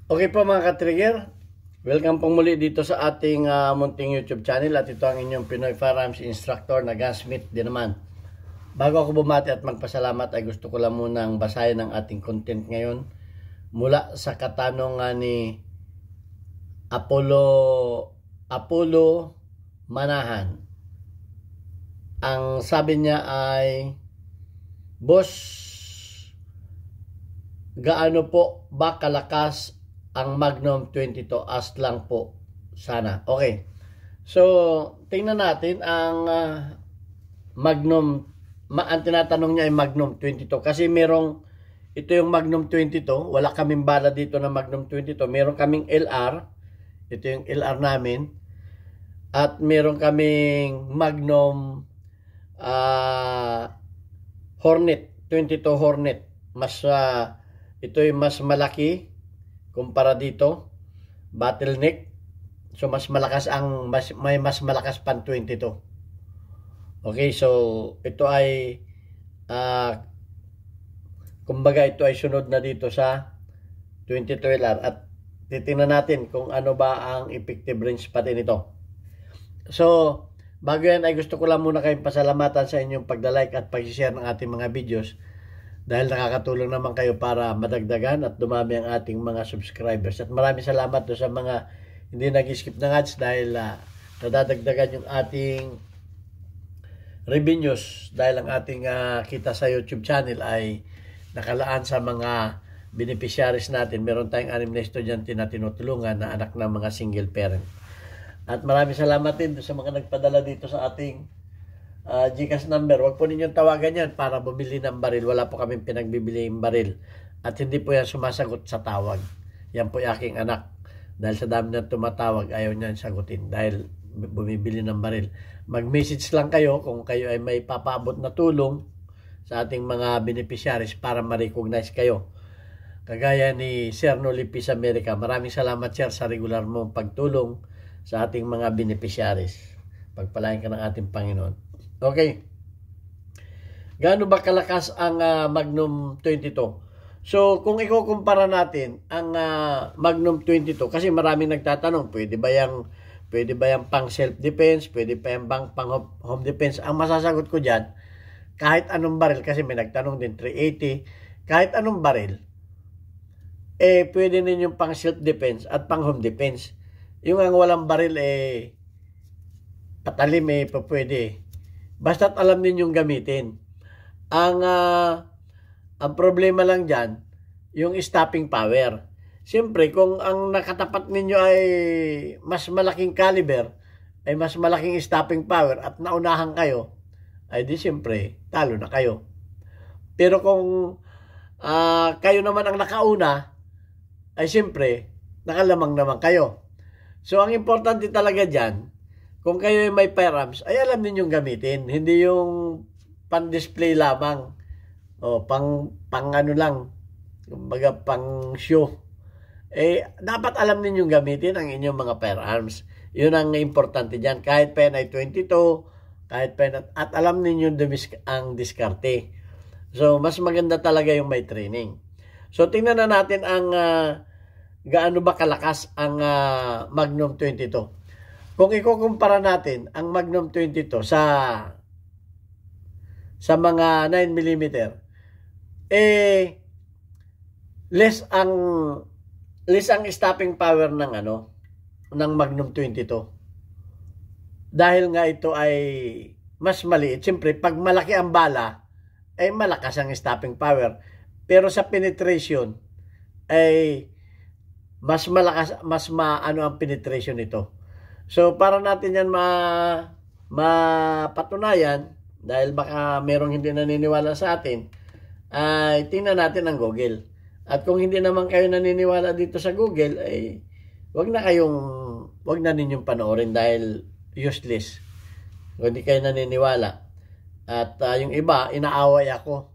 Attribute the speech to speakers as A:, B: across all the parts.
A: Okay po mga ka-trigger, welcome po muli dito sa ating munting YouTube channel at ito ang inyong Pinoy Firearms Instructor na Gunsmith din naman. Bago ako bumati at magpasalamat ay gusto ko lang munang basahin ang ating content ngayon mula sa katanungan ni Apollo Manahan. Ang sabi niya ay, Boss, gaano po ba kalakas ang Magnum 22? As lang po sana. Okay. So, tingnan natin ang Magnum. Ang tinatanong niya ay Magnum 22. Kasi ito yung Magnum 22. Wala kaming bala dito na Magnum 22. Meron kaming LR. Ito yung LR namin. At meron kaming Magnum Hornet. 22 Hornet. Ito yung mas malaki kumpara dito, bottleneck. So mas malakas may mas malakas pan 22. Okay, so ito ay kumbaga ito ay sunod na dito sa 22 LR at titingnan natin kung ano ba ang effective range pa din ito. So bago yan ay gusto ko lang muna kayong pasalamatan sa inyong pagda-like at pag-share ng ating mga videos. Dahil nakakatulong naman kayo para madagdagan at dumami ang ating mga subscribers. At maraming salamat do sa mga hindi nag-skip ng ads dahil nadadagdagan yung ating revenues. Dahil ang ating kita sa YouTube channel ay nakalaan sa mga beneficiaries natin. Meron tayong 6 na estudyante na tinutulungan na anak ng mga single parent. At maraming salamat din do sa mga nagpadala dito sa ating GCash number. Huwag po ninyong tawagan yan para bumili ng baril. Wala po kaming pinagbibili ng baril. At hindi po yan sumasagot sa tawag. Yan po yung aking anak. Dahil sa dami na tumatawag, ayaw niyan sagutin. Dahil bumibili ng baril. Mag-message lang kayo kung kayo ay may papaabot na tulong sa ating mga beneficiaries para ma-recognize kayo. Kagaya ni Sir Nolipis America. Maraming salamat, Sir, sa regular mong pagtulong sa ating mga beneficiaries. Pagpalain ka ng ating Panginoon. Okay. Gaano ba kalakas ang Magnum 22? So, kung ikukumpara natin ang Magnum 22, kasi maraming nagtatanong, pwede ba yung pang self-defense, pwede pa yung pang home defense? Ang masasagot ko dyan, kahit anong baril, kasi may nagtanong din, 380, kahit anong baril, pwede ninyong pang self-defense at pang home defense. Yung ang walang baril, patalim, pwede. Basta't alam ninyong gamitin. Ang problema lang dyan, yung stopping power. Siyempre, kung ang nakatapat ninyo ay mas malaking caliber, ay mas malaking stopping power at naunahan kayo, ay di siyempre, talo na kayo. Pero kung kayo naman ang nakauna, ay siyempre, nakalamang naman kayo. So, ang importante talaga dyan, kung kayo ay may firearms, ay alam ninyong gamitin. Hindi yung pan-display lamang. O, pang ano lang. Kumbaga, pang show. Dapat alam ninyong gamitin ang inyong mga firearms. Yun ang importante dyan. Kahit pa yan ay 22, kahit pa yan, at alam ninyong ang diskarte. So, mas maganda talaga yung may training. So, tingnan na natin ang gaano ba kalakas ang Magnum 22. Kung ikukumpara natin ang Magnum 22 sa mga 9mm, less ang stopping power ng Magnum 22. Dahil nga ito ay mas maliit. Siyempre, pag malaki ang bala, ay malakas ang stopping power. Pero sa penetration, ay mas malakas, maano ang penetration nito. So, para natin yan mapatunayan, dahil baka merong hindi naniniwala sa atin, ay tingnan natin ang Google. At kung hindi naman kayo naniniwala dito sa Google, ay wag na ninyong panoorin dahil useless. Kung hindi kayo naniniwala. At yung iba, inaaway ako.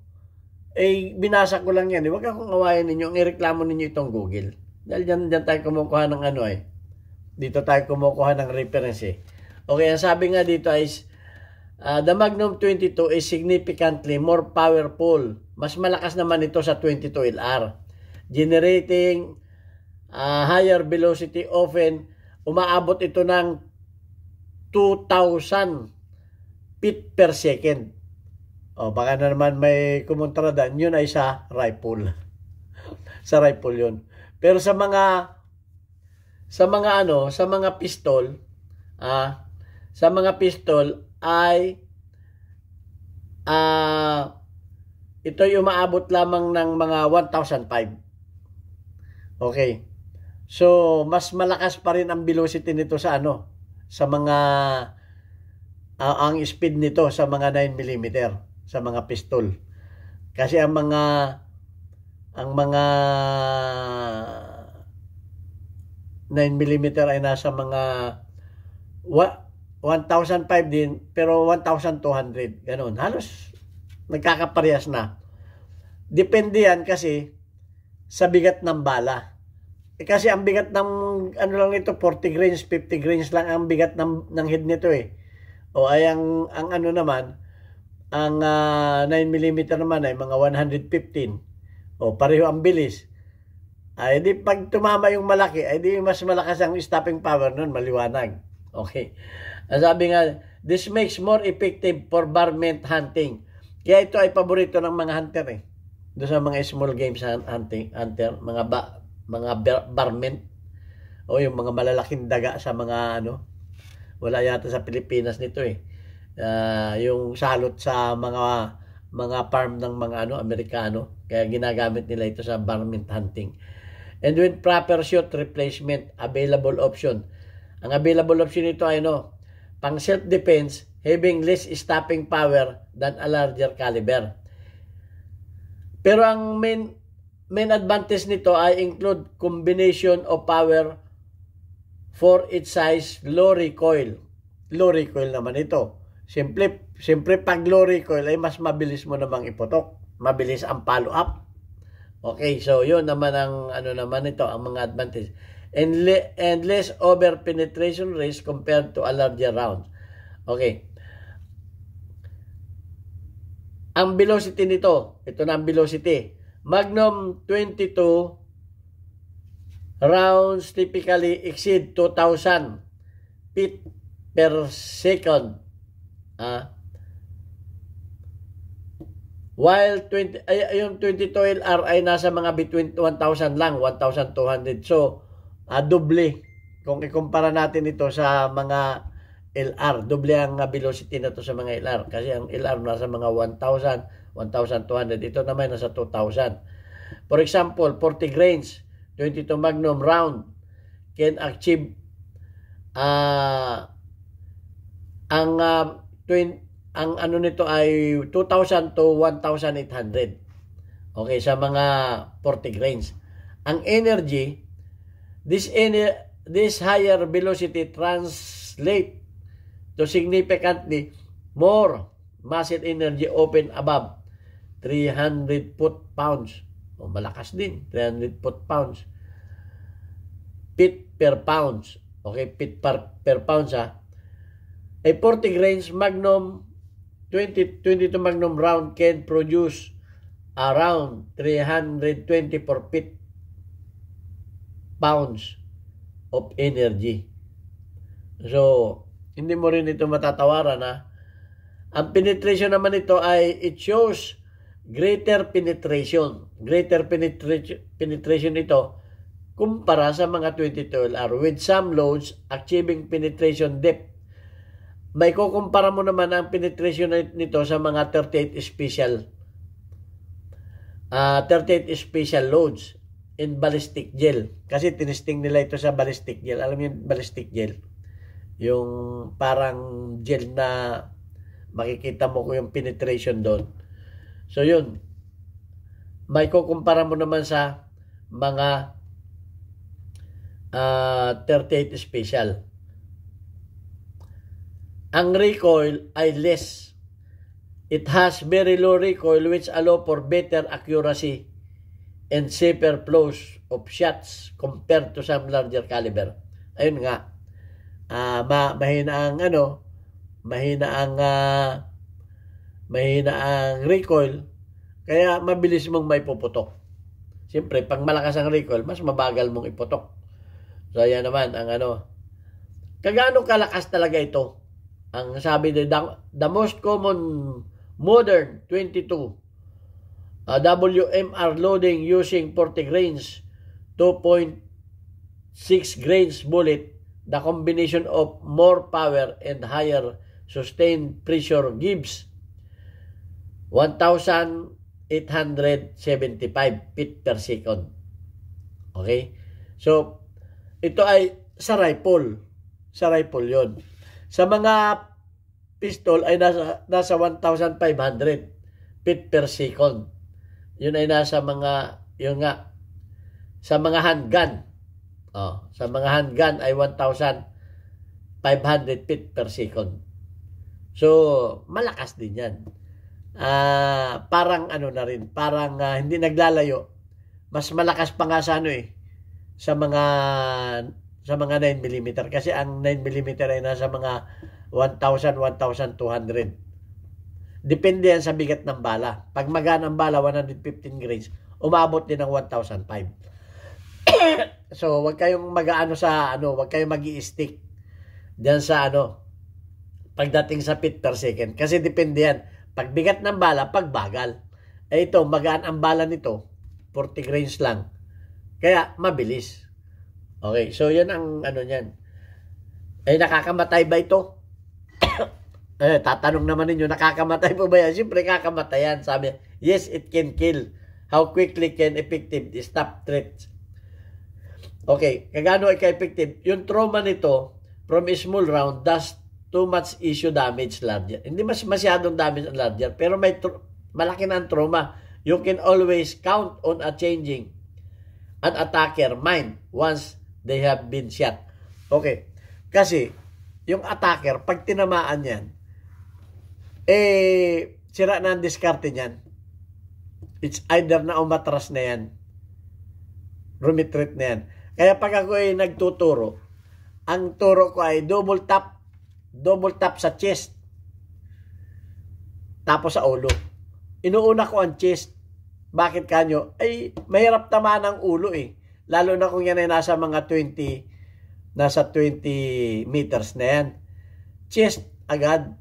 A: Binasa ko lang yan. Wag akong awayan ninyo, ireklamo ninyo itong Google. Dahil dyan tayo kumukuha ng dito tayo kumukuha ng reference. Okay, ang sabi nga dito is the Magnum 22 is significantly more powerful. Mas malakas naman ito sa 22 LR. Generating higher velocity often umaabot ito ng 2,000 feet per second. O baka na naman may kumontradan, yun ay sa rifle. Sa rifle yun. Pero sa mga pistol, sa mga pistol ay ito'y umaabot lamang ng mga 1,005. Okay. So, mas malakas pa rin ang velocity nito sa sa mga ang speed nito sa mga 9mm sa mga pistol. Kasi ang mga 9mm ay nasa mga 1,005 din, pero 1,200. Ganun. Halos nagkakaparehas na. Depende yan kasi sa bigat ng bala. Kasi ang bigat ng lang nito, 40 grains, 50 grains lang ang bigat ng head nito eh. O ay ang naman, ang 9mm naman ay mga 115. O pareho ang bilis. Ay di pag tumama yung malaki, ay di mas malakas ang stopping power nun, maliwanag. Okay. Sabi nga, this makes more effective for varmint hunting. Kaya ito ay paborito ng mga hunter eh. Doon sa mga small games hunter, mga varmint o yung mga malalaking daga sa mga wala yata sa Pilipinas nito eh. Yung salot sa mga farm ng mga Amerikano, kaya ginagamit nila ito sa varmint hunting. And with proper shot replacement, available option. Ang available option nito ay pang self-defense, having less stopping power than a larger caliber. Pero ang main advantage nito ay include combination of power for its size, low recoil. Low recoil naman ito. Siyempre pag low recoil ay mas mabilis mo namang iputok. Mabilis ang follow up. Okay, so yun naman ang naman ito, ang mga advantage. And less over penetration risk compared to a larger round. Okay. Ang velocity nito, ito na ang velocity. Magnum 22 rounds typically exceed 2,000 feet per second. While yung 22 LR ay nasa mga between 1,000 lang, 1,200. So, doble. Kung ikumpara natin ito sa mga LR, doble ang velocity na to sa mga LR. Kasi ang LR nasa mga 1,000, 1,200. Ito naman nasa 2,000. For example, 40 grains, 22 Magnum round can achieve ang nito ay 2,000 to 1,800. Okay, sa mga 40 grains. Ang energy, this higher velocity translate to significantly more muscle energy open above 300 foot-pounds. O, malakas din, 300 foot-pounds. Feet per pounds. Okay, feet per pounds ha. A 40 grains Magnum 22 Magnum round can produce around 324 feet pounds of energy. So, hindi mo rin ito matatawaran ha. Ang penetration naman ito ay it shows greater penetration. Greater penetration ito kumpara sa mga 22 LR with some loads achieving penetration depth. May kukumpara mo naman ang penetration nito sa mga 38 special loads in ballistic gel. Kasi tinesting nila ito sa ballistic gel. Alam niyo yung ballistic gel? Yung parang gel na makikita mo ko yung penetration doon. So yun. May kukumpara mo naman sa mga 38 special. Ang recoil ay less. It has very low recoil which allow for better accuracy and safer flows of shots compared to some larger caliber. Ayun nga. Mahina ang recoil, kaya mabilis mong may puputok. Siyempre, pag malakas ang recoil, mas mabagal mong iputok. So, yan naman ang ano. Kagaano kalakas talaga ito? Ang sabi nila, the most common modern 22 WMR loading using 40 grains, 2.6 grains bullet, the combination of more power and higher sustained pressure gives 1,875 feet per second. Okay? So, ito ay sa rifle. Sa rifle yon. Sa mga pistol ay nasa 1,500 feet per second. Yun ay nasa mga, yun nga, sa mga handgun. Sa mga handgun ay 1,500 feet per second. So, malakas din yan. Parang ano na rin, parang hindi naglalayo. Mas malakas pa nga sa ano sa mga 9mm kasi ang 9mm ay nasa mga 1,000, 1,200. Depende yan sa bigat ng bala. Pag magana ang bala, 115 grains, umabot din ng 1,005. So, wag kayong mag-aano sa ano, wag kayong magi-stick diyan sa ano pagdating sa feet per second kasi depende yan. Pag bigat ng bala, pagbagal. Ito, magaan ang bala nito, 40 grains lang. Kaya, mabilis. Okay, so yan ang ano niyan. Nakakamatay ba ito? Tatanong naman ninyo, nakakamatay po ba yan? Siyempre, kakamatay yan. Sabi, yes, it can kill. How quickly can effective stop threats? Okay, kagano ay ka-effective? Yung trauma nito, from a small round, does too much issue damage larger. Hindi masyadong damage larger, pero may malaki na ang trauma. You can always count on a changing an attacker mind once they have been shot. Okay. Kasi, yung attacker, pag tinamaan yan, sira na ang diskarte niyan. It's either na umatras na yan, rumitreat na yan. Kaya pag ako ay nagtuturo, ang turo ko ay double tap sa chest, tapos sa ulo. Inuuna ko ang chest. Bakit kanyo? Ay, mahirap tamaan ang ulo Lalo na kung yan ay nasa mga 20 meters na yan. Chest agad.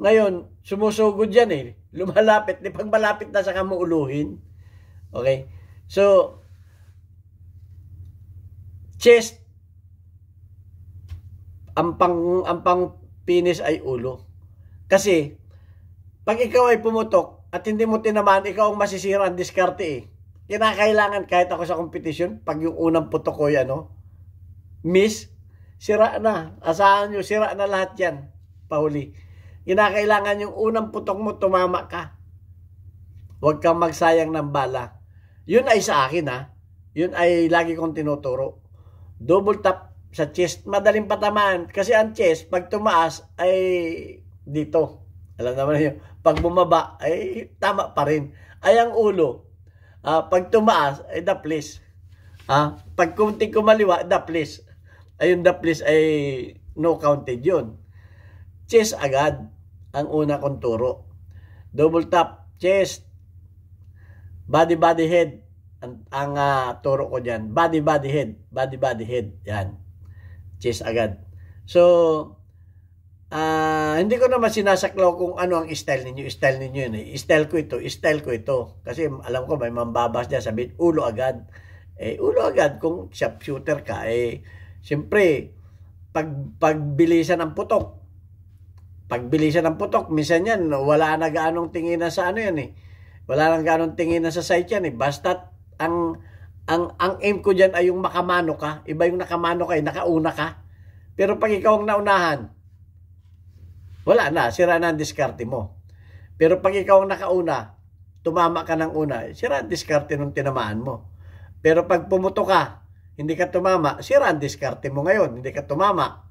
A: Ngayon, sumusugod yan Lumalapit. Di pag malapit na sa kamuuluhin. Okay? So, chest, ang pang finish ay ulo. Kasi, pag ikaw ay pumutok at hindi mo tinamaan, ikaw ang masisira ang diskarte Kinakailangan kahit ako sa competition, pag yung unang putok ko miss, sira na. Asahan nyo, sira na lahat yan. Pahuli. Kinakailangan yung unang putok mo, tumama ka. Huwag kang magsayang ng bala. Yun ay sa akin Yun ay lagi kong tinuturo. Double tap sa chest, madaling patamaan. Kasi ang chest, pag tumaas, ay dito. Alam naman nyo, pag bumaba, ay tama pa rin. Ay ang ulo, pag tumaas, ay daplis. Pag kunting kumaliwa, daplis. Ay yung daplis ay no counted yun. Chest agad, ang una kong turo. Double tap, chest, body, head. Ang turo ko dyan. Body, head. Yan. Chest agad. So, hindi ko naman sinasaklaw kung ano ang style ninyo. Style ninyo yun Style ko ito. Kasi alam ko may mambabas dyan. Sabihin, ulo agad. Ulo agad. Kung sharpshooter ka, siyempre, pagbilisan ng putok. Minsan yan, wala na gaanong tinginan sa ano yan Wala na gaanong tinginan sa sight yan Basta't ang aim ko dyan ay yung makamano ka. Iba yung nakamano ka nakauna ka. Pero pag ikaw ang naunahan, wala na, sira na ang diskarte mo. Pero pag ikaw ang nakauna, tumama ka ng una, sira ang diskarte nung tinamaan mo. Pero pag pumuto ka, hindi ka tumama, sira ang diskarte mo ngayon. Hindi ka tumama,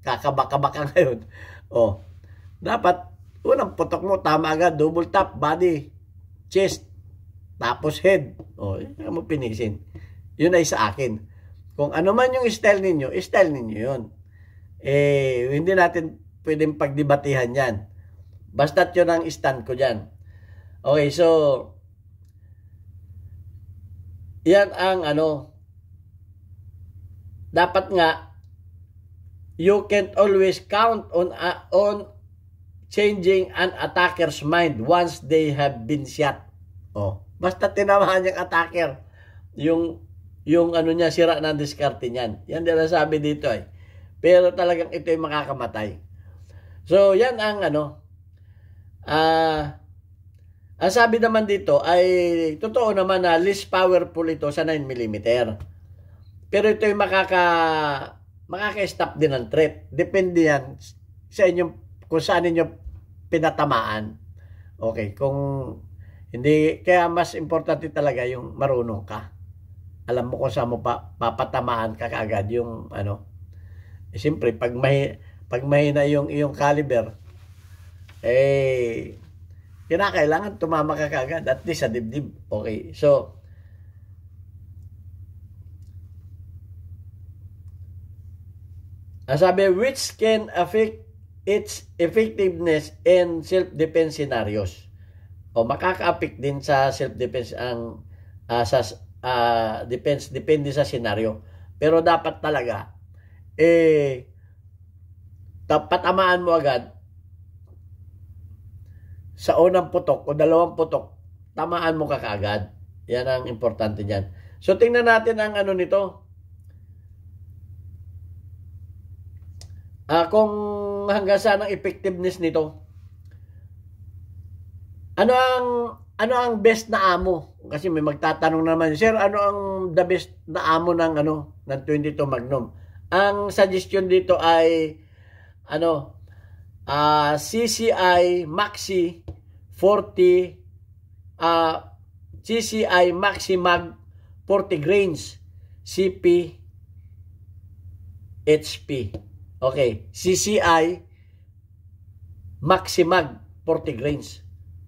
A: kakabaka ka ngayon. Dapat, unang putok mo, tama agad, double tap, body, chest, tapos head. Yan mo pinisin. Yun ay sa akin. Kung ano man yung style ninyo yun. Hindi natin pwedeng pagdebatihan yan. Basta't yun ang stand ko dyan. Okay, so, yan ang ano, dapat nga, you can't always count on changing an attacker's mind once they have been shot. Oh, basta tinamaan yung attacker, yung ano niya, sira ng diskarte niyan. Yan din ang sabi dito eh. Pero talagang ito yung makakamatay. So, yan ang ano, ang sabi naman dito ay, totoo naman na least powerful ito sa 9mm. Pero ito yung makaka-stop din ng threat. Depende yan sa inyong, kung saan ninyo pinatamaan. Okay, kung hindi, kaya mas importante talaga yung marunong ka. Alam mo kung saan mo papatamaan ka kaagad yung ano. Eh, siyempre, pag mahina yung iyong caliber, kailangan tumama ka kaagad, at least sa dibdib. Okay, so, ang sabi, which can affect its effectiveness in self-defense scenarios. O makaka-affect din sa self-defense ang defense, depende sa scenario. Pero dapat talaga, patamaan mo agad sa unang putok o dalawang putok, tamaan mo ka kaagad. Yan ang importante niyan. So, tingnan natin ang ano nito. Kung hanggang saan ang effectiveness nito. Ano ang best na amo? Kasi may magtatanong naman, sir, ano ang the best na amo ng ng 22 Magnum? Ang suggestion dito ay CCI Maxi 40 CCI Maxi Mag 40 grains CP HP. Okay, CCI Maxi Mag 40 grains.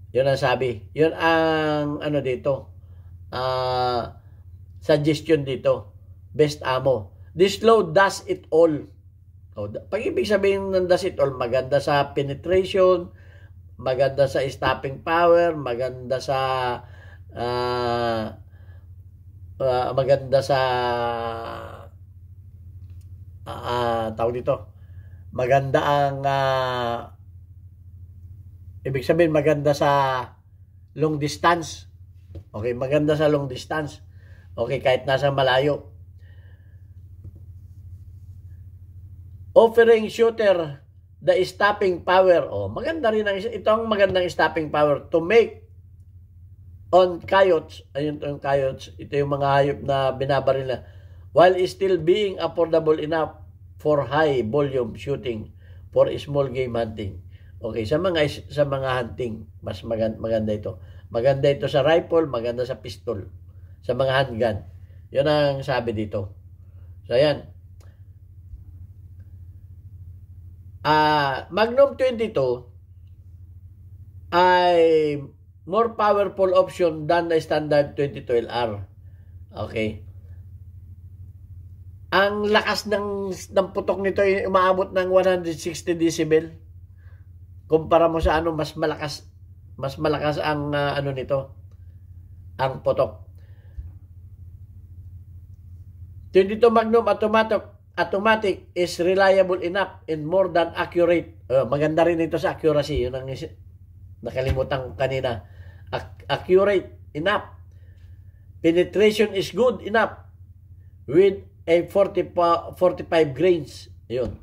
A: Yun ang sabi. Yun ang dito. Suggestion dito. Best ammo. This load does it all. Pag ibig sabihin ng does it all, maganda sa penetration, maganda sa stopping power, maganda sa tawag dito. Maganda ang ibig sabihin maganda sa long distance. Okay, maganda sa long distance. Okay, kahit nasa malayo. Offering shooter the stopping power. Maganda rin itong magandang stopping power to make on coyotes. Ayun yung coyotes. Ito yung mga hayop na binabaril na while still being affordable enough for high volume shooting for small game hunting. Okay, sa mga hunting, mas maganda ito. Maganda ito sa rifle, maganda sa pistol, sa mga handgun. 'Yun ang sabi dito. So ayan. Magnum 22 ay more powerful option than the standard 22 LR. Okay. Ang lakas ng putok nito ay umaabot ng 160 decibel. Kumpara mo sa mas malakas ang nito, ang putok. 22 Magnum automatic is reliable enough and more than accurate. Maganda rin ito sa accuracy. Yun ang nakalimutan kanina. Accurate enough. Penetration is good enough with a 45 grains. Yun.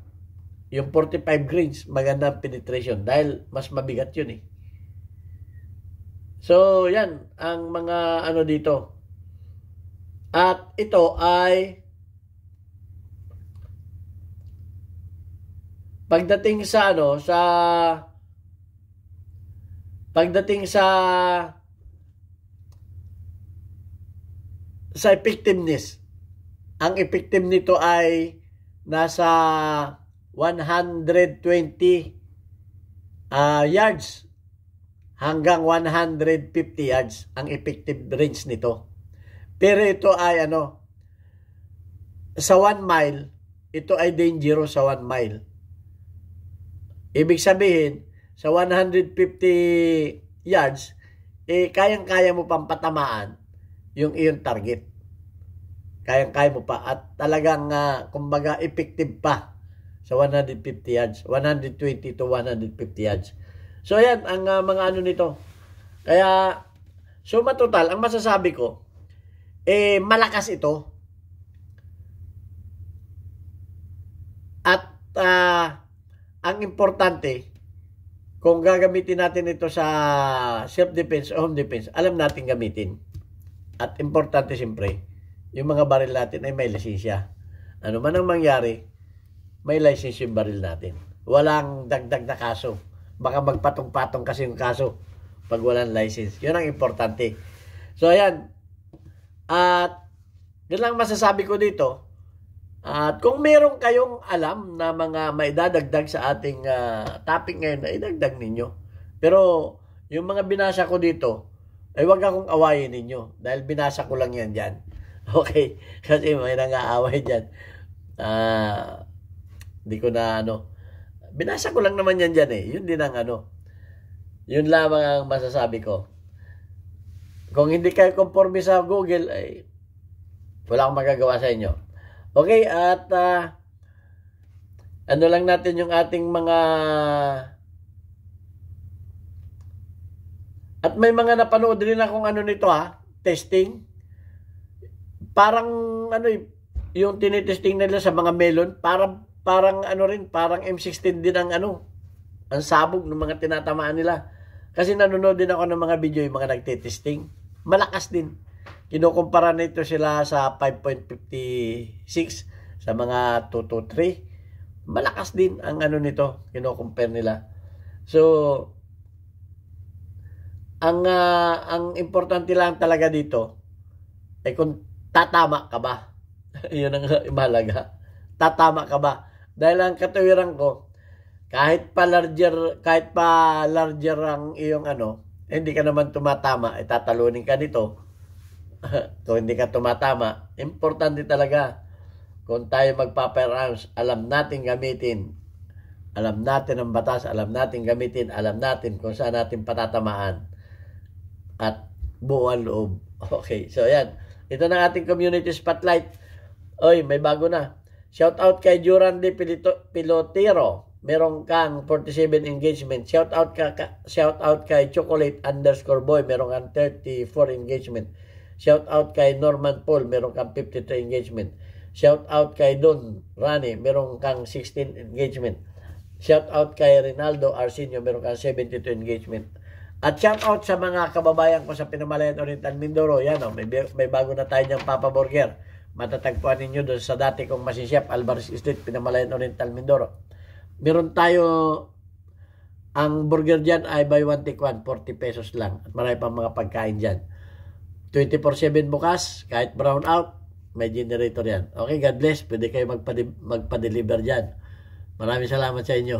A: Yung 45 grains, magandang penetration dahil mas mabigat yun eh. So, yan ang mga dito. At ito ay pagdating sa effectiveness. Ang effective nito ay nasa 120 yards hanggang 150 yards ang effective range nito. Pero ito ay sa 1 mile, ito ay dangerous sa 1 mile. Ibig sabihin, sa 150 yards, kayang-kaya mo pang patamaan yung iyong target. kayang-kaya mo pa at talagang kumbaga effective pa sa 150 yards, 120 to 150 yards. So yan ang mga ano nito. Kaya suma total, ang masasabi ko malakas ito. At ang importante, kung gagamitin natin ito sa self-defense o home defense, alam natin gamitin. At importante siyempre, yung mga baril natin ay may lisensya. Ano man ang mangyari, may license yung baril natin. Walang dagdag na kaso. Baka magpatong-patong kasi yung kaso pag walang license. Yun ang importante. So, ayan. At yun lang masasabi ko dito. At kung meron kayong alam na mga maidadagdag sa ating topic ngayon, na idagdag ninyo. Pero yung mga binasa ko dito, ay wag akong awayin ninyo. Dahil binasa ko lang yan dyan. Okay? Kasi may nang-aaway dyan. Hindi ko na binasa ko lang naman yan dyan eh. Yun din ang Yun lamang ang masasabi ko. Kung hindi kayo conforme sa Google, ay wala akong magagawa sa inyo. Okay, at ano lang natin yung ating mga... At may mga napanood rin akong nito testing. Parang yung tinitesting nila sa mga melon, parang parang M16 din ang ang sabog ng mga tinatamaan nila. Kasi nanonood din ako ng mga video yung mga nagtitesting. Malakas din. Kinukumpara nito sila sa 5.56 sa mga 223. Malakas din ang nito, kinukumpare nila. So ang importante lang talaga dito ay kung tatama ka ba. Yun ang mahalaga. Tatama ka ba? Dahil ang katuwiran ko, kahit pa larger ang iyong hindi ka naman tumatama, tatalunin ka nito. Kung hindi ka tumatama, importante talaga kung tayo magpa-firearms, alam natin gamitin. Alam natin ang batas, alam natin gamitin, alam natin kung saan natin patatamaan. At buo ang loob. Okay, so yan. Ito na ating community spotlight. Oy, may bago na. Shout out kay Durande Pilotero. Meron kang 47 engagement. Shout out kay Chocolate_boy. Meron kang 34 engagement. Shout out kay Norman Paul, meron kang 53 engagement. Shout out kay Don Rani, meron kang 16 engagement. Shout out kay Rinaldo Arsenio, meron kang 72 engagement. At shout out sa mga kababayan ko sa Pinamalayan Oriental Mindoro. Yan may bago na tayo niyang Papa Burger. Matatagpuan ninyo doon sa dati kong Masisiyap, Alvarez Street, Pinamalayan Oriental Mindoro. Meron tayo, ang burger dyan ay buy one take one, 40 pesos lang. At marami pang mga pagkain dyan. 24/7 bukas, kahit brown out, may generator yan. Okay, God bless. Pwede kayo magpa-deliver dyan. Maraming salamat sa inyo.